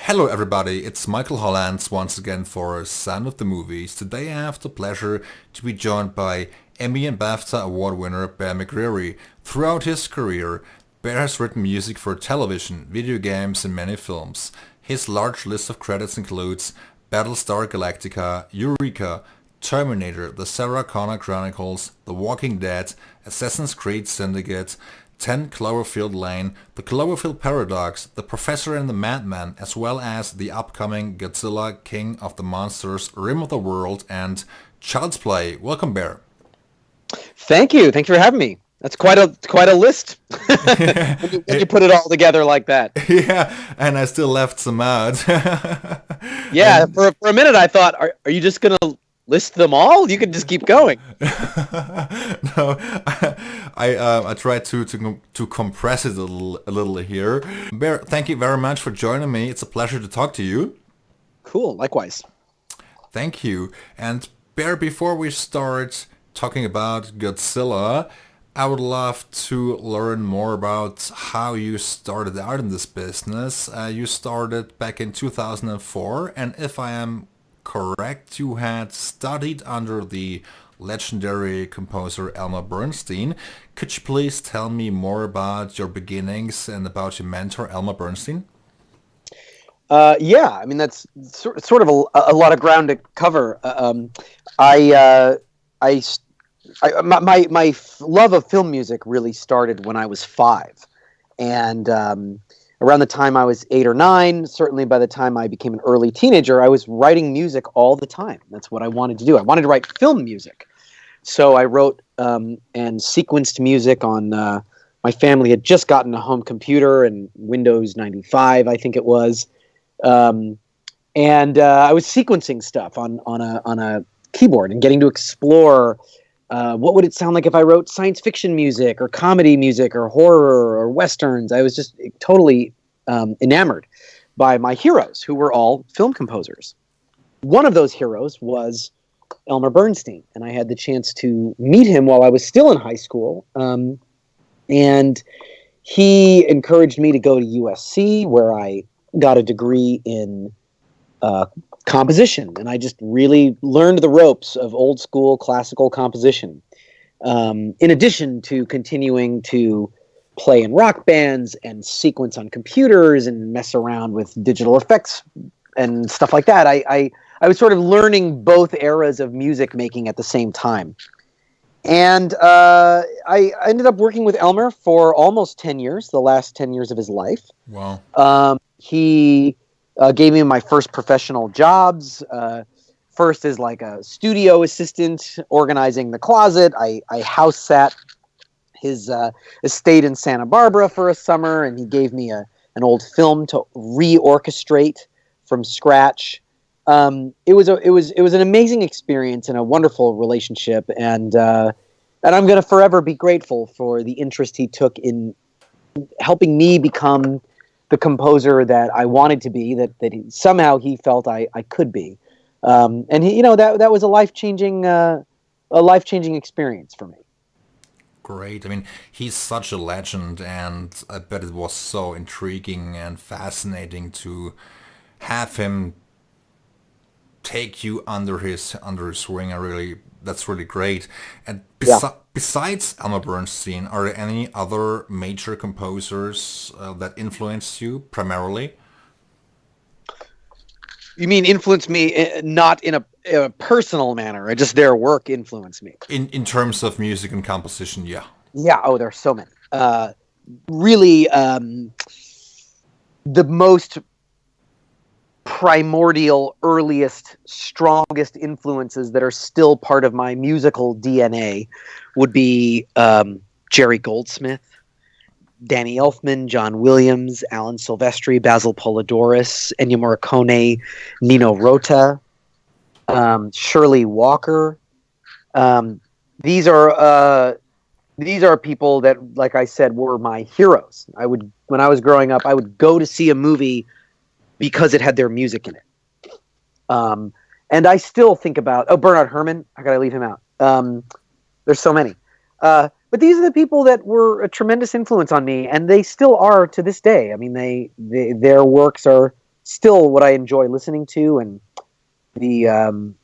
Hello everybody, it's Michael Hollands once again for Sound of the Movies. Today I have the pleasure to be joined by Emmy and BAFTA Award winner Bear McCreary. Throughout his career, Bear has written music for television, video games and many films. His large list of credits includes Battlestar Galactica, Eureka, Terminator, the Sarah Connor Chronicles, The Walking Dead, Assassin's Creed Syndicate, 10 Cloverfield Lane, the Cloverfield Paradox, The Professor and the Madman, as well as the upcoming Godzilla King of the Monsters, Rim of the World, and Child's Play. Welcome, Bear. Thank you. Thank you for having me. That's quite a list. when you put it all together like that. Yeah, and I still left some out. Yeah, for a minute I thought, are you just going to list them all? You can just keep going. No, I tried to compress it a little here. Bear, thank you very much for joining me. It's a pleasure to talk to you. Cool, likewise. Thank you. And Bear, before we start talking about Godzilla, I would love to learn more about how you started out in this business. You started back in 2004, and if I am correct, you had studied under the legendary composer Elmer Bernstein. Could you please tell me more about your beginnings and about your mentor Elmer Bernstein? Yeah, I mean that's sort of a lot of ground to cover. My love of film music really started when I was 5, and around the time I was 8 or 9, certainly by the time I became an early teenager, I was writing music all the time. That's what I wanted to do. I wanted to write film music. So I wrote and sequenced music on, my family had just gotten a home computer and Windows 95, I think it was. And I was sequencing stuff on a keyboard and getting to explore what would it sound like if I wrote science fiction music or comedy music or horror or westerns. I was just totally enamored by my heroes, who were all film composers. One of those heroes was Elmer Bernstein, and I had the chance to meet him while I was still in high school. And he encouraged me to go to USC, where I got a degree in composition, and I just really learned the ropes of old school classical composition. In addition to continuing to play in rock bands and sequence on computers and mess around with digital effects and stuff like that, I was sort of learning both eras of music making at the same time. And I ended up working with Elmer for almost 10 years, the last 10 years of his life. Wow. He gave me my first professional jobs. First as like a studio assistant, organizing the closet. I house sat his estate in Santa Barbara for a summer, and he gave me an old film to reorchestrate from scratch. It was an amazing experience and a wonderful relationship, and I'm going to forever be grateful for the interest he took in helping me become the composer that I wanted to be, that somehow he felt I could be, and he, that was a life-changing experience for me. Great. I mean, he's such a legend, and I bet it was so intriguing and fascinating to have him take you under his wing. That's really great. And besides Elmer Bernstein, are there any other major composers that influenced you primarily? You mean influenced me, not in a personal manner, just their work influenced me? In terms of music and composition, yeah. Yeah, oh, there's so many. Really, the most primordial, earliest, strongest influences that are still part of my musical DNA would be Jerry Goldsmith, Danny Elfman, John Williams, Alan Silvestri, Basil Polidorus, Ennio Morricone, Nino Rota, Shirley Walker. These are people that, like I said, were my heroes. When I was growing up, I would go to see a movie because it had their music in it. And I still think about, Bernard Herrmann, I gotta leave him out. There's so many. But these are the people that were a tremendous influence on me, and they still are to this day. I mean, their works are still what I enjoy listening to, and the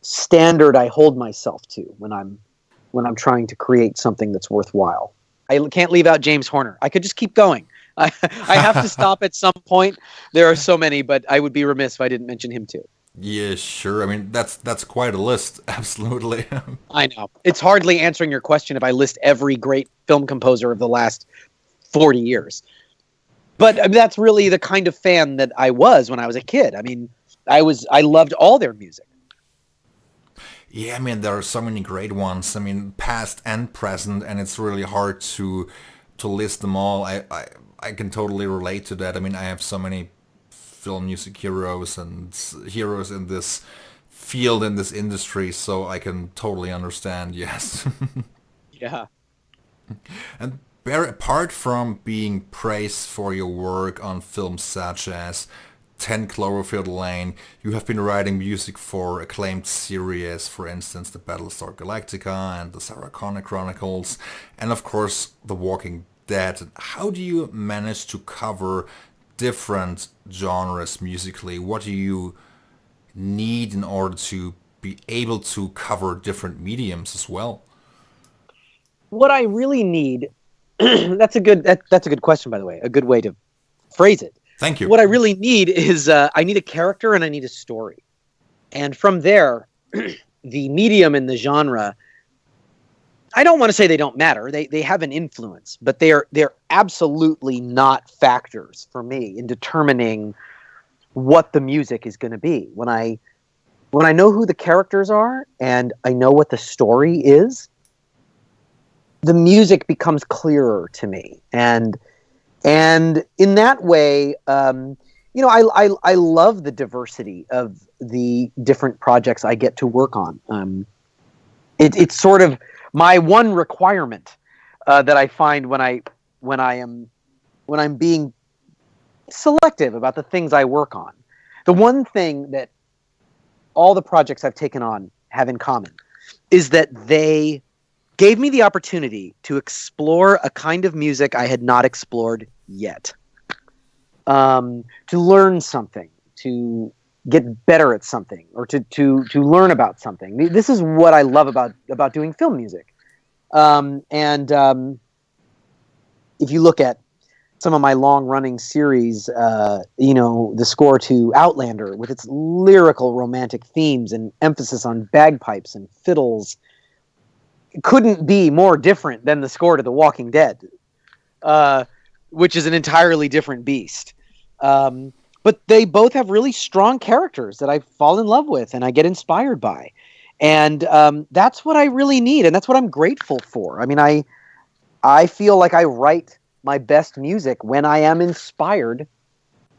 standard I hold myself to when I'm trying to create something that's worthwhile. I can't leave out James Horner. I could just keep going. I have to stop at some point. There are so many, but I would be remiss if I didn't mention him too. Yeah, sure. I mean, that's quite a list. Absolutely. I know. It's hardly answering your question if I list every great film composer of the last 40 years. But I mean, that's really the kind of fan that I was when I was a kid. I mean, I loved all their music. Yeah, I mean, there are so many great ones. I mean, past and present, and it's really hard to list them all. I can totally relate to that. I mean, I have so many film music heroes and heroes in this field, in this industry, so I can totally understand, yes. Yeah. And Bear, apart from being praised for your work on films such as 10 Cloverfield Lane, you have been writing music for acclaimed series, for instance, the Battlestar Galactica and the Sarah Connor Chronicles, and of course, The Walking Dead. How do you manage to cover different genres musically? What do you need in order to be able to cover different mediums as well? What I really need that's a good question, by the way. A good way to phrase it. Thank you. What I really need is I need a character and I need a story. And from there, the medium and the genre, I don't want to say they don't matter. They have an influence, but they're absolutely not factors for me in determining what the music is going to be. When I know who the characters are and I know what the story is, the music becomes clearer to me, and in that way, I love the diversity of the different projects I get to work on. It's sort of my one requirement that I find when I'm being selective about the things I work on. The one thing that all the projects I've taken on have in common is that they gave me the opportunity to explore a kind of music I had not explored yet. To learn something, to get better at something, or to learn about something. This is what I love about doing film music. If you look at some of my long-running series, the score to Outlander, with its lyrical romantic themes and emphasis on bagpipes and fiddles, couldn't be more different than the score to The Walking Dead, which is an entirely different beast. But they both have really strong characters that I fall in love with and I get inspired by. And that's what I really need, and that's what I'm grateful for. I mean, I feel like I write my best music when I am inspired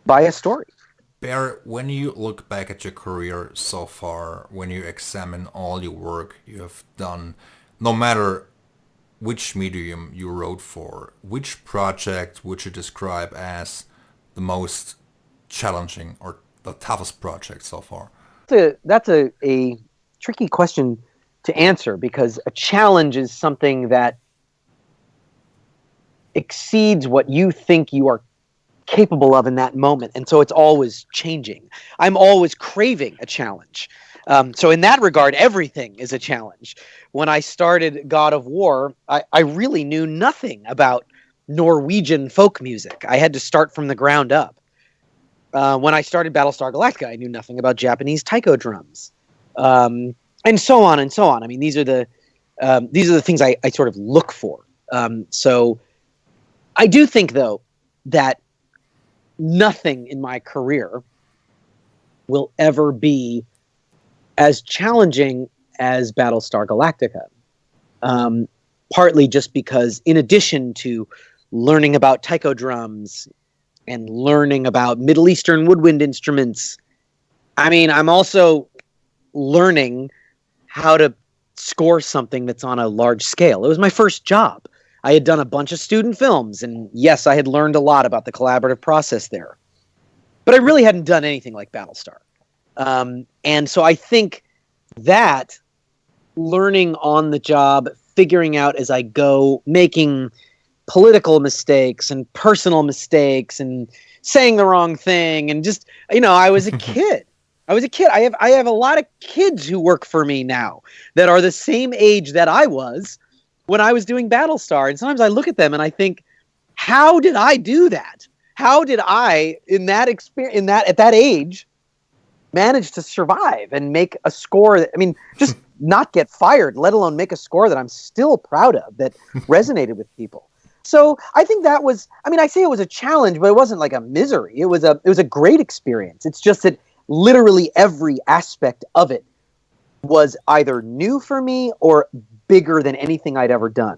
by a story. Bear, when you look back at your career so far, when you examine all your work you have done, no matter which medium you wrote for, which project would you describe as the most challenging or the toughest project so far? That's a tricky question to answer, because a challenge is something that exceeds what you think you are capable of in that moment. And so it's always changing. I'm always craving a challenge. So in that regard, everything is a challenge. When I started God of War, I really knew nothing about Norwegian folk music. I had to start from the ground up. When I started Battlestar Galactica, I knew nothing about Japanese taiko drums, and so on and so on. I mean, these are the things I sort of look for. So I do think, though, that nothing in my career will ever be as challenging as Battlestar Galactica. Partly just because, in addition to learning about taiko drums and learning about Middle Eastern woodwind instruments, I mean, I'm also learning how to score something that's on a large scale. It was my first job. I had done a bunch of student films, and yes, I had learned a lot about the collaborative process there. But I really hadn't done anything like Battlestar. And so I think that learning on the job, figuring out as I go, making political mistakes and personal mistakes and saying the wrong thing. And just, I was a kid. I have a lot of kids who work for me now that are the same age that I was when I was doing Battlestar. And sometimes I look at them and I think, how did I do that? How did I, at that age, manage to survive and make a score that, just not get fired, let alone make a score that I'm still proud of, that resonated with people. So I think that was, I say it was a challenge, but it wasn't like a misery. It was a great experience. It's just that literally every aspect of it was either new for me or bigger than anything I'd ever done.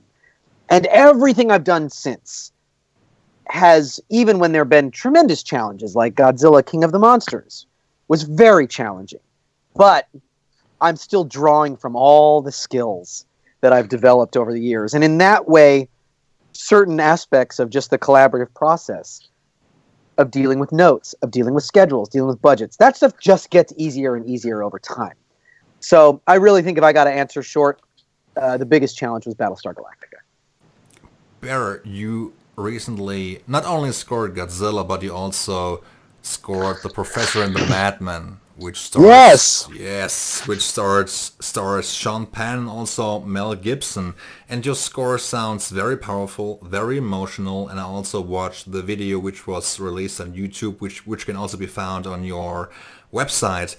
And everything I've done since has, even when there have been tremendous challenges like Godzilla, King of the Monsters, was very challenging. But I'm still drawing from all the skills that I've developed over the years. And in that way, certain aspects of just the collaborative process of dealing with notes, of dealing with schedules, dealing with budgets, that stuff just gets easier and easier over time. So I really think if I got to answer short, the biggest challenge was Battlestar Galactica. Bear, you recently not only scored Godzilla, but you also scored The Professor and the Madman, which stars which stars Sean Penn and also Mel Gibson. And your score sounds very powerful, very emotional. And I also watched the video which was released on YouTube, which can also be found on your website.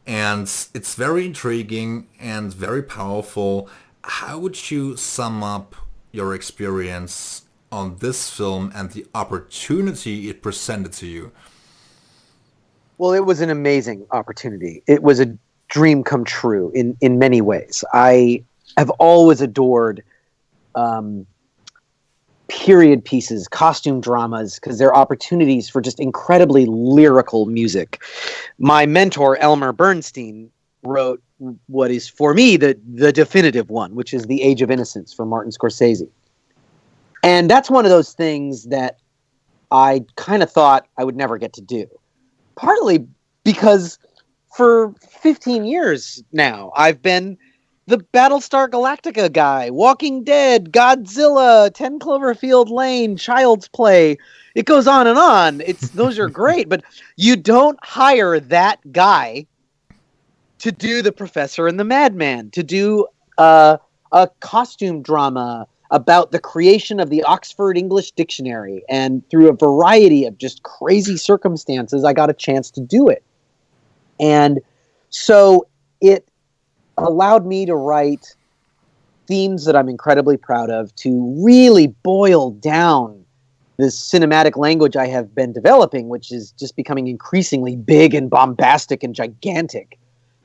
And it's very intriguing and very powerful. How would you sum up your experience on this film and the opportunity it presented to you? Well, it was an amazing opportunity. It was a dream come true in many ways. I have always adored period pieces, costume dramas, because they're opportunities for just incredibly lyrical music. My mentor, Elmer Bernstein, wrote what is, for me, the definitive one, which is The Age of Innocence from Martin Scorsese. And that's one of those things that I kind of thought I would never get to do. Partly because for 15 years now, I've been the Battlestar Galactica guy, Walking Dead, Godzilla, 10 Cloverfield Lane, Child's Play. It goes on and on. Those are great, but you don't hire that guy to do The Professor and the Madman, to do a costume drama about the creation of the Oxford English Dictionary. And through a variety of just crazy circumstances, I got a chance to do it. And so it allowed me to write themes that I'm incredibly proud of, to really boil down this cinematic language I have been developing, which is just becoming increasingly big and bombastic and gigantic.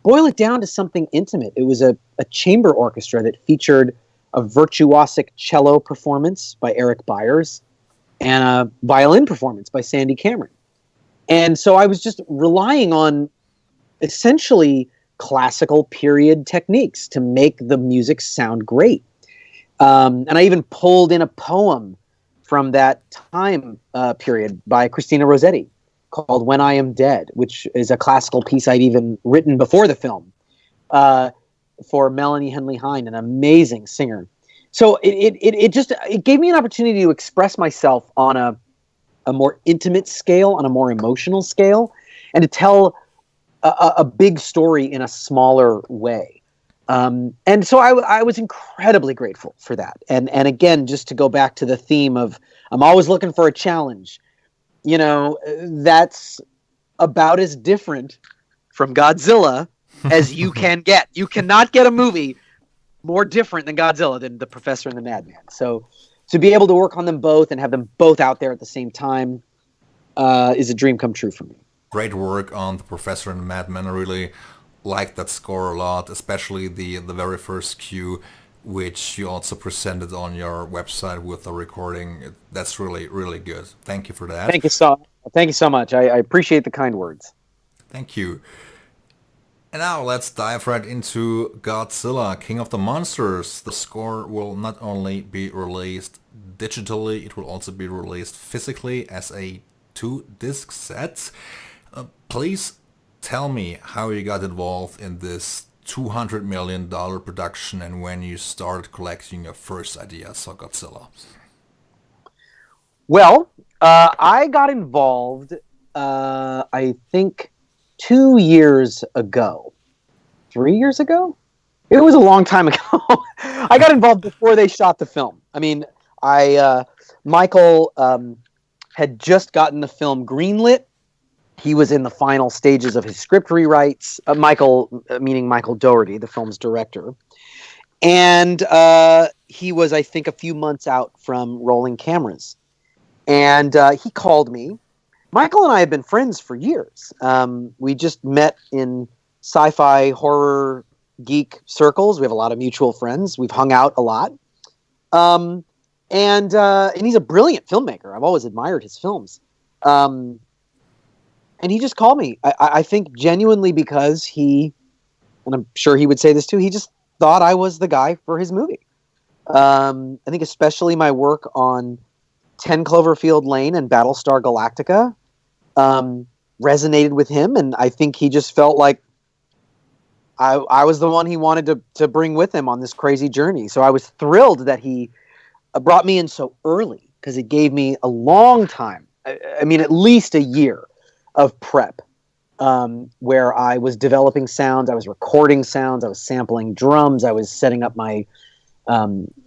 Boil it down to something intimate. It was a chamber orchestra that featured a virtuosic cello performance by Eric Byers and a violin performance by Sandy Cameron. And so I was just relying on essentially classical period techniques to make the music sound great. And I even pulled in a poem from that time period by Christina Rossetti called When I Am Dead, which is a classical piece I'd even written before the film. For Melanie Henley Hine, an amazing singer. So it gave me an opportunity to express myself on a more intimate scale, on a more emotional scale, and to tell a big story in a smaller way. And so I was incredibly grateful for that. And again, just to go back to the theme of I'm always looking for a challenge, that's about as different from Godzilla as you can get. You cannot get a movie more different than Godzilla, than The Professor and the Madman. So to be able to work on them both and have them both out there at the same time is a dream come true for me. Great work on The Professor and the Madman. I really like that score a lot, especially the very first cue, which you also presented on your website with the recording. That's really, really good. Thank you for that. Thank you so much. I appreciate the kind words. Thank you. And now let's dive right into Godzilla, King of the Monsters. The score will not only be released digitally, it will also be released physically as a 2-disc set. Please tell me how you got involved in this $200 million production and when you started collecting your first ideas for Godzilla. Well, I got involved, I think, 2 years ago. 3 years ago? It was a long time ago. I got involved before they shot the film. I mean, Michael had just gotten the film greenlit. He was in the final stages of his script rewrites. Michael, meaning Michael Dougherty, the film's director. And he was, I think, a few months out from rolling cameras. And he called me. Michael and I have been friends for years. We just met in sci-fi horror geek circles. We have a lot of mutual friends. We've hung out a lot. And he's a brilliant filmmaker. I've always admired his films. And he just called me. I think genuinely because and I'm sure he would say this too, he just thought I was the guy for his movie. I think especially my work on 10 Cloverfield Lane and Battlestar Galactica resonated with him, and I think he just felt like I was the one he wanted to bring with him on this crazy journey. So I was thrilled that he brought me in so early, because it gave me a long time, I mean at least a year of prep, where I was developing sounds, I was recording sounds, I was sampling drums, I was setting up my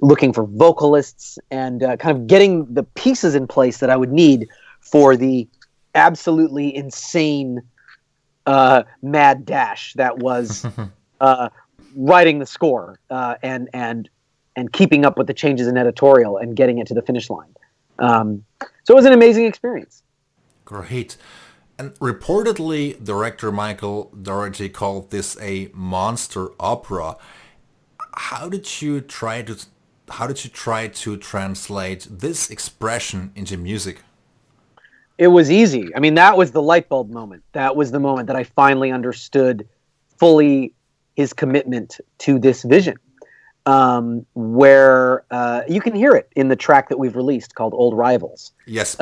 looking for vocalists, and kind of getting the pieces in place that I would need for the absolutely insane mad dash that was writing the score and keeping up with the changes in editorial and getting it to the finish line. So it was an amazing experience. Great. And reportedly, director Michael Dougherty called this a monster opera. How did you try to translate this expression into music? It was easy. I mean, that was the light bulb moment. That was the moment that I finally understood fully his commitment to this vision. Where you can hear it in the track that we've released called Old Rivals. Yes.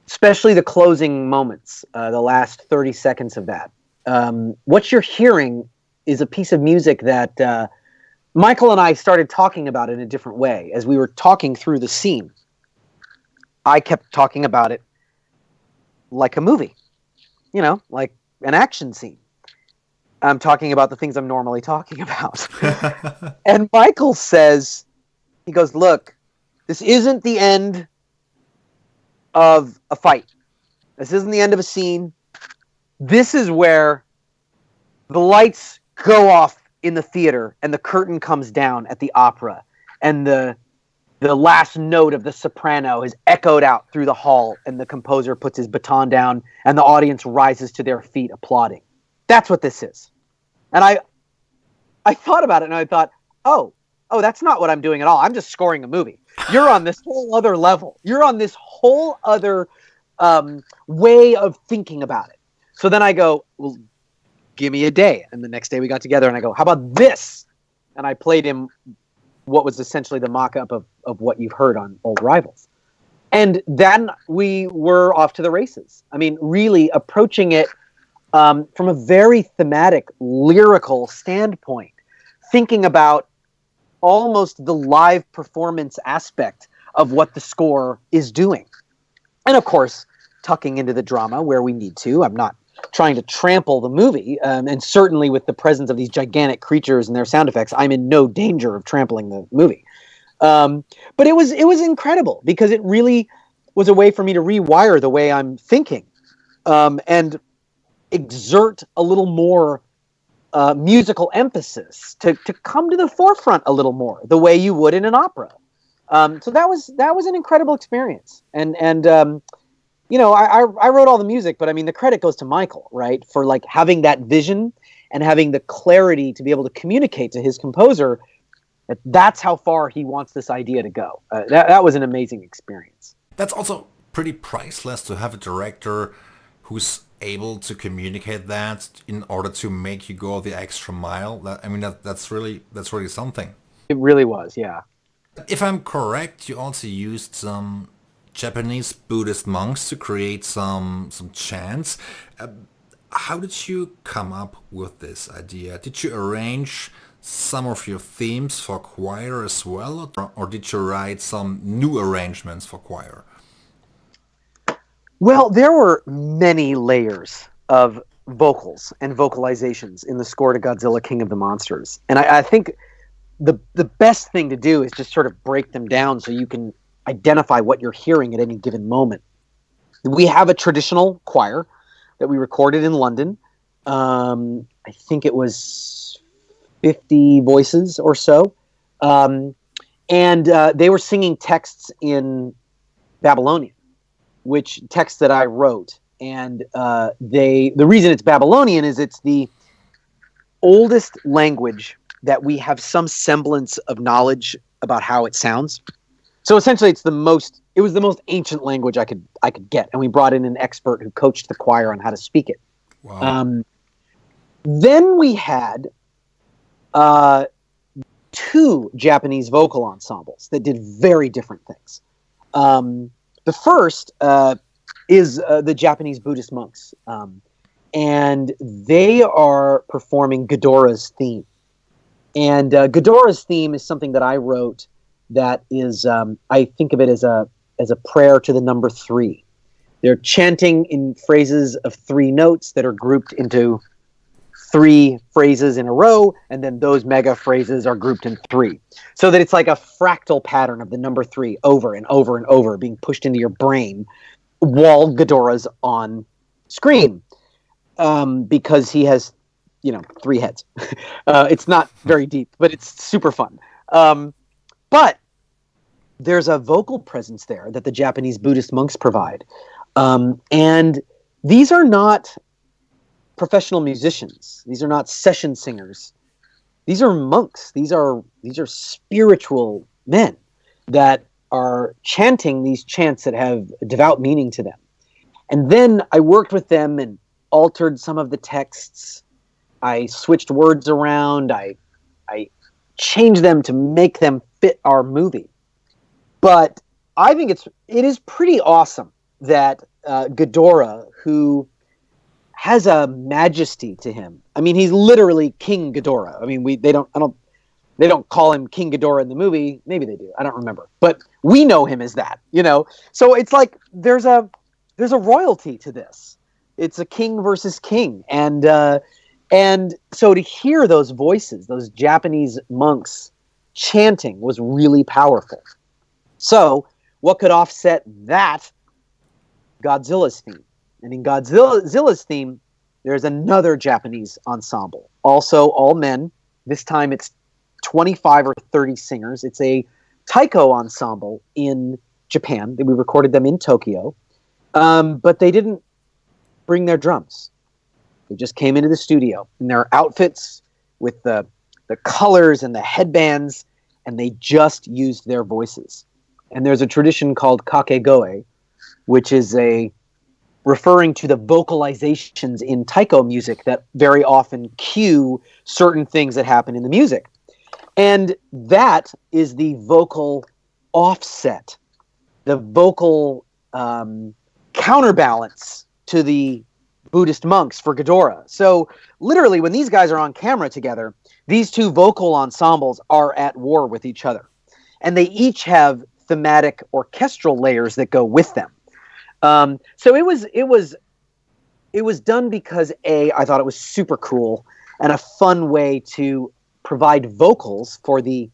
Especially the closing moments, the last 30 seconds of that. What you're hearing is a piece of music that Michael and I started talking about in a different way. As we were talking through the scene, I kept talking about it like a movie, like an action scene. I'm talking about the things I'm normally talking about. And Michael says, he goes, look, this isn't the end of a fight. This isn't the end of a scene. This is where the lights go off in the theater and the curtain comes down at the opera, and the last note of the soprano is echoed out through the hall, and the composer puts his baton down and the audience rises to their feet applauding. That's what this is. And I thought about it and I thought, oh, that's not what I'm doing at all. I'm just scoring a movie. You're on this whole other level. You're on this whole other way of thinking about it. So then I go, well, give me a day. And the next day we got together and I go, how about this? And I played him what was essentially the mock-up of what you've heard on Old Rivals. And then we were off to the races. I mean, really approaching it from a very thematic, lyrical standpoint, thinking about almost the live performance aspect of what the score is doing. And of course, tucking into the drama where we need to. I'm not trying to trample the movie, and certainly with the presence of these gigantic creatures and their sound effects, I'm in no danger of trampling the movie. But it was incredible because it really was a way for me to rewire the way I'm thinking, and exert a little more musical emphasis to come to the forefront a little more, the way you would in an opera. So that was an incredible experience, and I wrote all the music, but I mean the credit goes to Michael, right, for like having that vision and having the clarity to be able to communicate to his composer that that's how far he wants this idea to go. That was an amazing experience. That's also pretty priceless to have a director who's able to communicate that in order to make you go the extra mile. That's really something. It really was, yeah. If I'm correct, you also used some Japanese Buddhist monks to create some chants. How did you come up with this idea? Did you arrange some of your themes for choir as well, or did you write some new arrangements for choir? Well, there were many layers of vocals and vocalizations in the score to Godzilla King of the Monsters. And I think the best thing to do is just sort of break them down so you can identify what you're hearing at any given moment. We have a traditional choir that we recorded in London. I think it was 50 voices or so. And they were singing texts in Babylonian, which text that I wrote. And the reason it's Babylonian is it's the oldest language that we have some semblance of knowledge about how it sounds. So essentially, it was the most ancient language I could get, and we brought in an expert who coached the choir on how to speak it. Wow. Then we had two Japanese vocal ensembles that did very different things. The first is the Japanese Buddhist monks, and they are performing Ghidorah's theme. And Ghidorah's theme is something that I wrote that is, I think of it as a prayer to the number 3. They're chanting in phrases of 3 notes that are grouped into 3 phrases in a row, and then those mega phrases are grouped in 3. So that it's like a fractal pattern of the number 3 over and over and over being pushed into your brain while Ghidorah's on screen. Because he has, 3 heads. It's not very deep, but it's super fun. But there's a vocal presence there that the Japanese Buddhist monks provide. And these are not professional musicians. These are not session singers. These are monks. These are spiritual men that are chanting these chants that have devout meaning to them. And then I worked with them and altered some of the texts. I switched words around. I changed them to make them fit our movie. But I think it is pretty awesome that Ghidorah, who has a majesty to him. I mean, he's literally King Ghidorah. I mean, they don't call him King Ghidorah in the movie. Maybe they do. I don't remember. But we know him as that, So it's like there's a royalty to this. It's a king versus king, and so to hear those voices, those Japanese monks chanting, was really powerful. So what could offset that? Godzilla's theme. And in Godzilla's theme, there's another Japanese ensemble, also all men. This time it's 25 or 30 singers. It's a taiko ensemble in Japan. We recorded them in Tokyo, but they didn't bring their drums. They just came into the studio in their outfits with the colors and the headbands, and they just used their voices. And there's a tradition called kakegoe, which is referring to the vocalizations in taiko music that very often cue certain things that happen in the music. And that is the vocal offset, the vocal counterbalance to the Buddhist monks for Ghidorah. So literally, when these guys are on camera together, these two vocal ensembles are at war with each other. And they each have thematic orchestral layers that go with them. So it was done because I thought it was super cool and a fun way to provide vocals for the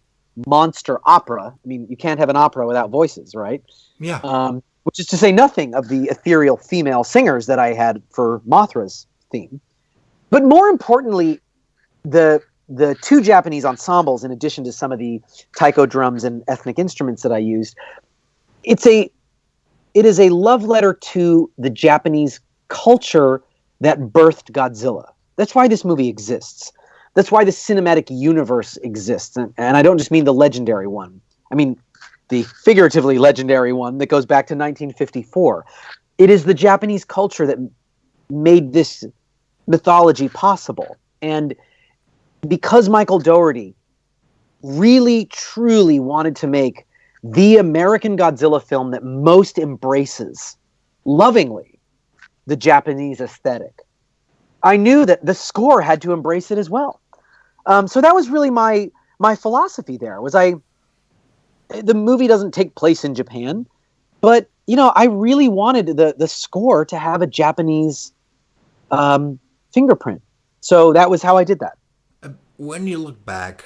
monster opera. I mean, you can't have an opera without voices, right? Yeah. Which is to say nothing of the ethereal female singers that I had for Mothra's theme. But more importantly, the two Japanese ensembles, in addition to some of the taiko drums and ethnic instruments that I used, it is a love letter to the Japanese culture that birthed Godzilla. That's why this movie exists. That's why the cinematic universe exists. And I don't just mean the legendary one. I mean the figuratively legendary one that goes back to 1954. It is the Japanese culture that made this mythology possible. And because Michael Dougherty really, truly wanted to make the American Godzilla film that most embraces, lovingly, the Japanese aesthetic, I knew that the score had to embrace it as well. So that was really my philosophy there. The movie doesn't take place in Japan, But, I really wanted the score to have a Japanese fingerprint. So that was how I did that. When you look back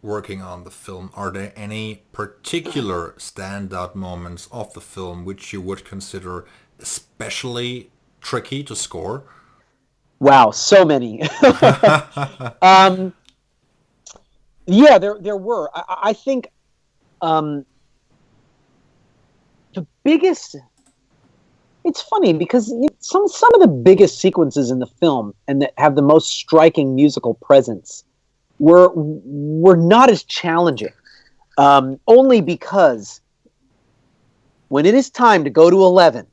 working on the film, are there any particular standout moments of the film which you would consider especially tricky to score? Wow, so many. Yeah, there were. I think the biggest. It's funny because some of the biggest sequences in the film and that have the most striking musical presence were not as challenging. Only because when it is time to go to 11,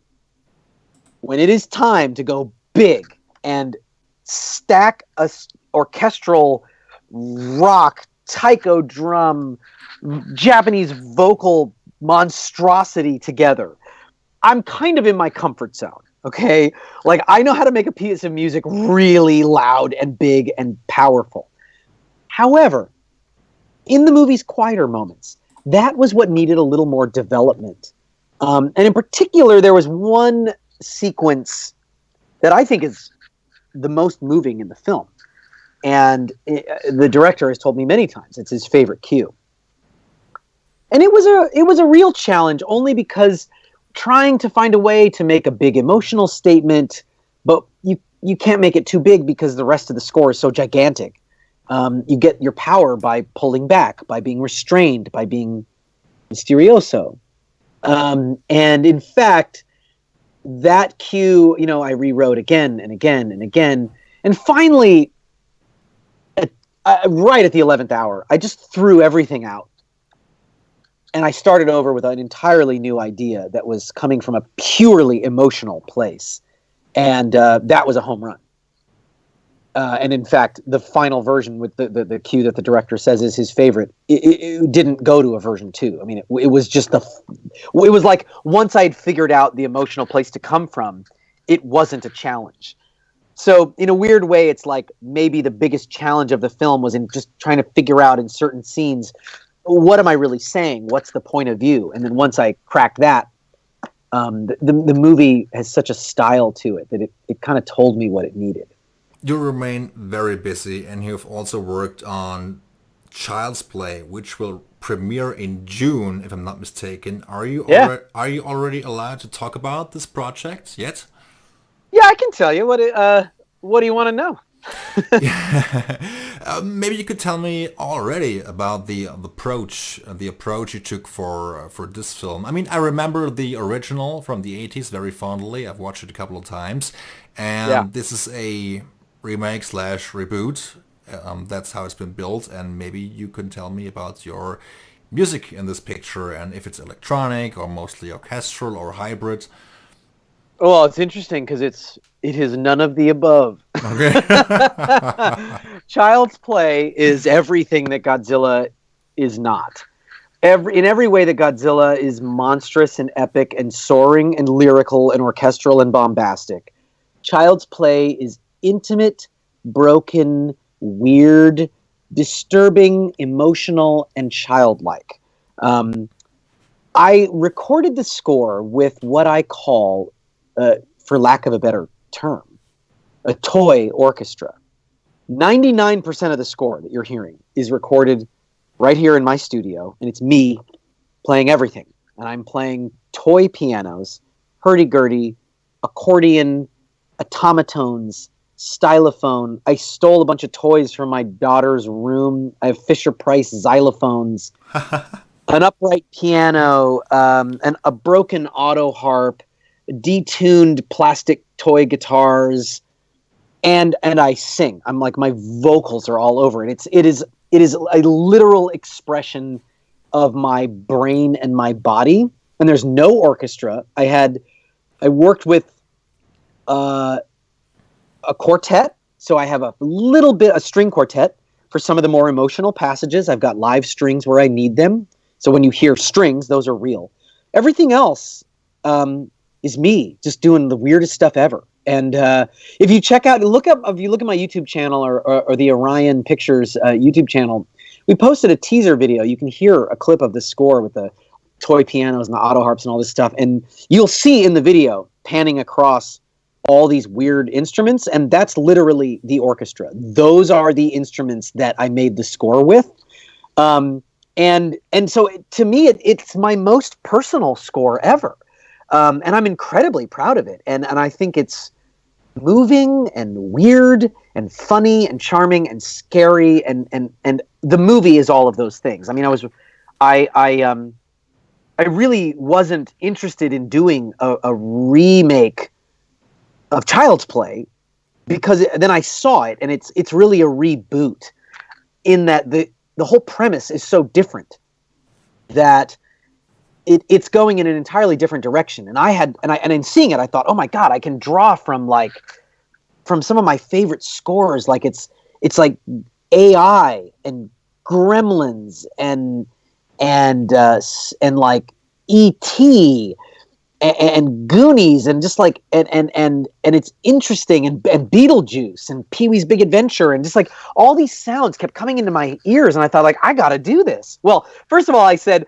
when it is time to go big and stack a orchestral rock, taiko drum, Japanese vocal monstrosity together, I'm kind of in my comfort zone, okay? Like, I know how to make a piece of music really loud and big and powerful. However, in the movie's quieter moments, that was what needed a little more development. And in particular, there was one sequence that I think is the most moving in the film. And the director has told me many times it's his favorite cue. And it was a real challenge, only because trying to find a way to make a big emotional statement, but you can't make it too big because the rest of the score is so gigantic. You get your power by pulling back, by being restrained, by being misterioso. And in fact, that cue, I rewrote again and again and again. And finally, right at the 11th hour, I just threw everything out. And I started over with an entirely new idea that was coming from a purely emotional place. And that was a home run. And in fact, the final version with the cue that the director says is his favorite, it didn't go to a version 2. I mean, it was just it was like once I'd figured out the emotional place to come from, it wasn't a challenge. So in a weird way, it's like maybe the biggest challenge of the film was in just trying to figure out in certain scenes, what am I really saying? What's the point of view? And then once I cracked that, the movie has such a style to it that it kind of told me what it needed. You remain very busy, and you've also worked on Child's Play, which will premiere in June, if I'm not mistaken. Are you already allowed to talk about this project yet? Yeah, I can tell you. What do you want to know? Maybe you could tell me already about the approach you took for this film. I mean, I remember the original from the 80s very fondly. I've watched it a couple of times, and This is a remake / reboot. That's how it's been built, and maybe you can tell me about your music in this picture and if it's electronic or mostly orchestral or hybrid. Well, it's interesting because it is none of the above. Okay. Child's Play is everything that Godzilla is not. In every way that Godzilla is monstrous and epic and soaring and lyrical and orchestral and bombastic, Child's Play is intimate, broken, weird, disturbing, emotional, and childlike. I recorded the score with what I call, for lack of a better term, a toy orchestra. 99% of the score that you're hearing is recorded right here in my studio, and it's me playing everything. And I'm playing toy pianos, hurdy-gurdy, accordion, automatones, stylophone. I stole a bunch of toys from my daughter's room. I have Fisher-Price xylophones, an upright piano, and a broken auto harp, detuned plastic toy guitars, and I sing. I'm like, my vocals are all over it. It is a literal expression of my brain and my body. And there's no orchestra. I worked with a quartet, so I have a string quartet for some of the more emotional passages. I've got live strings where I need them. So when you hear strings, those are real. Everything else is me just doing the weirdest stuff ever. And if you look at my YouTube channel or the Orion Pictures YouTube channel, we posted a teaser video. You can hear a clip of the score with toy pianos and the auto harps and all this stuff. And you'll see in the video panning across all these weird instruments, and that's literally the orchestra. Those are the instruments that I made the score with. And so to me, it's my most personal score ever. And I'm incredibly proud of it. And I think it's moving and weird and funny and charming and scary. And the movie is all of those things. I mean, I really wasn't interested in doing a remake of Child's Play, because then I saw it, and it's really a reboot in that the whole premise is so different that it's going in an entirely different direction. And in seeing it, I thought, oh my God, I can draw from some of my favorite scores. Like it's like AI and Gremlins and like E.T. and Goonies, and just like and it's interesting, and Beetlejuice and Pee-wee's Big Adventure, and just like all these sounds kept coming into my ears, and I thought, like, I got to do this. Well, first of all, I said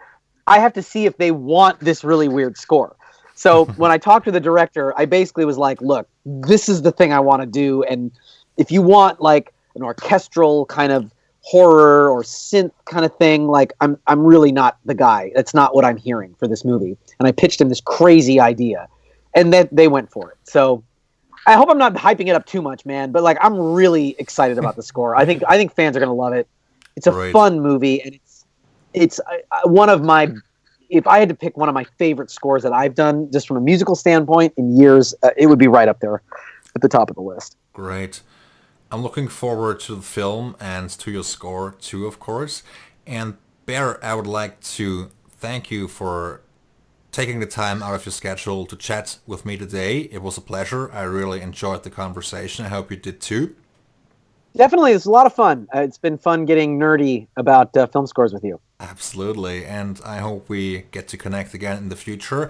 I have to see if they want this really weird score. So when I talked to the director, I basically was like, look, this is the thing I want to do, and if you want like an orchestral kind of horror or synth kind of thing, like I'm really not the guy. That's not what I'm hearing for this movie. And I pitched him this crazy idea, and then they went for it. So I hope I'm not hyping it up too much, man, but like I'm really excited about the score. I think fans are going to love it. It's a fun movie, and it's one of my, if I had to pick one of my favorite scores that I've done just from a musical standpoint in years, it would be right up there at the top of the list. Great. I'm looking forward to the film and to your score too, of course. And Bear, I would like to thank you for taking the time out of your schedule to chat with me today. It was a pleasure. I really enjoyed the conversation. I hope you did too. Definitely, it's a lot of fun. It's been fun getting nerdy about film scores with you. Absolutely. And I hope we get to connect again in the future.